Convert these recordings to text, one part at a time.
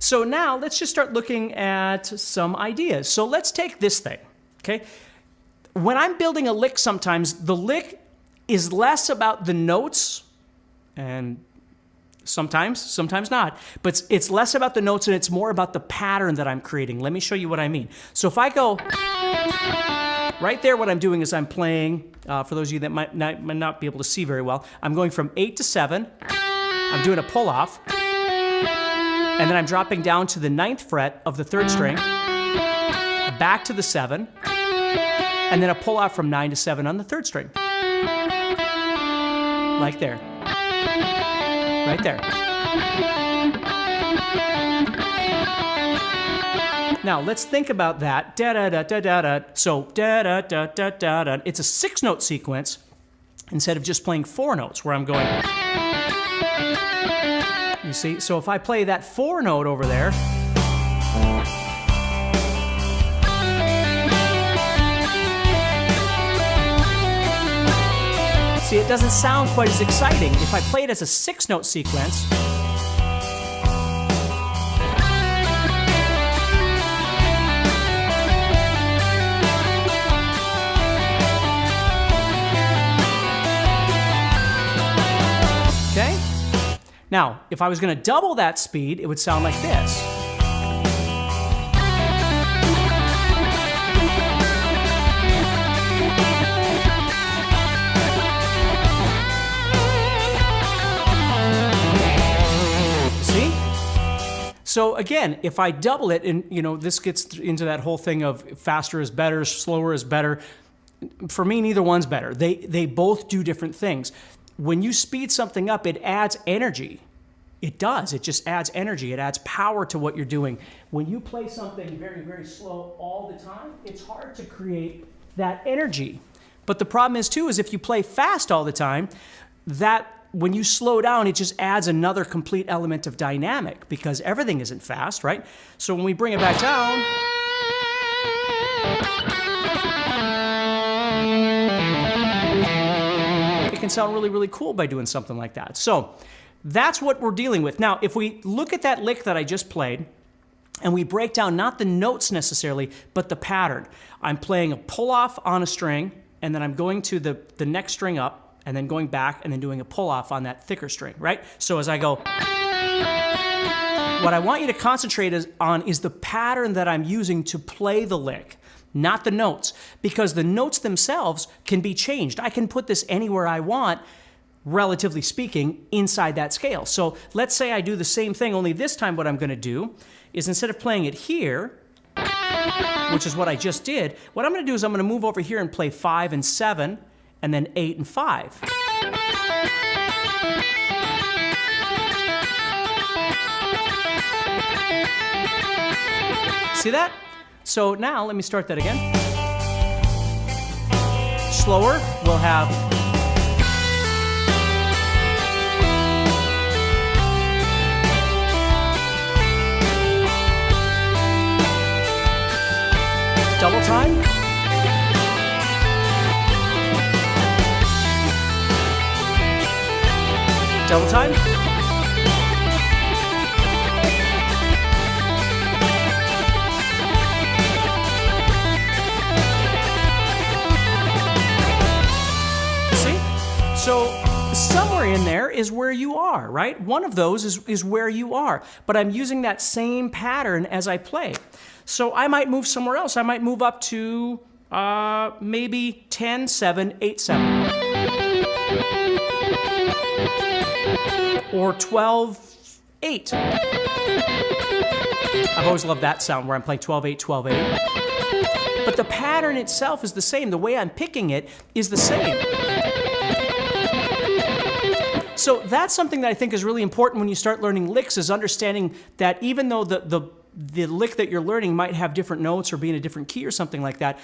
So now let's just start looking at some ideas. So let's take this thing, okay? When I'm building a lick sometimes, the lick is less about the notes, and sometimes not, but it's less about the notes and it's more about the pattern that I'm creating. Let me show you what I mean. So if I go right there, what I'm doing is I'm playing, for those of you that might not be able to see very well, I'm going from 8 to 7, I'm doing a pull-off, and then I'm dropping down to the 9th fret of the 3rd string, back to the 7, and then a pull-off from 9 to 7 on the 3rd string. Like there. Right there. Now let's think about that. Da da da da da da. So da da da da da da. It's a 6-note sequence instead of just playing 4 notes where I'm going. You see? So if I play that 4 note over there. See, it doesn't sound quite as exciting. If I play it as a 6-note sequence, okay? Now, if I was going to double that speed, it would sound like this. So again, if I double it, and this gets into that whole thing of faster is better, slower is better. For me, neither one's better. They both do different things. When you speed something up, it adds energy. It does. It just adds energy. It adds power to what you're doing. When you play something very, very slow all the time, it's hard to create that energy. But the problem is too, is if you play fast all the time, when you slow down, it just adds another complete element of dynamic because everything isn't fast, right? So when we bring it back down, it can sound really, really cool by doing something like that. So that's what we're dealing with. Now, if we look at that lick that I just played, and we break down not the notes necessarily, but the pattern. I'm playing a pull-off on a string, and then I'm going to the next string up, and then going back and then doing a pull-off on that thicker string, right? So as I go, what I want you to concentrate on is the pattern that I'm using to play the lick, not the notes, because the notes themselves can be changed. I can put this anywhere I want, relatively speaking, inside that scale. So let's say I do the same thing, only this time what I'm gonna do is instead of playing it here, which is what I just did, what I'm gonna do is I'm gonna move over here and play 5 and 7, and then 8 and 5. See that? So now let me start that again. Slower, we'll have double time. Double time. See? So somewhere in there is where you are, right? One of those is where you are, but I'm using that same pattern as I play. So I might move somewhere else. I might move up to maybe 10, 7, 8, 7. Or 12, 8. I've always loved that sound where I'm playing 12, 8, 12, 8. But the pattern itself is the same. The way I'm picking it is the same. So that's something that I think is really important when you start learning licks, is understanding that even though the lick that you're learning might have different notes or be in a different key or something like that,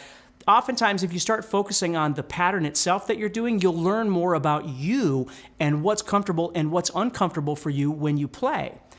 oftentimes if you start focusing on the pattern itself that you're doing, you'll learn more about you and what's comfortable and what's uncomfortable for you when you play.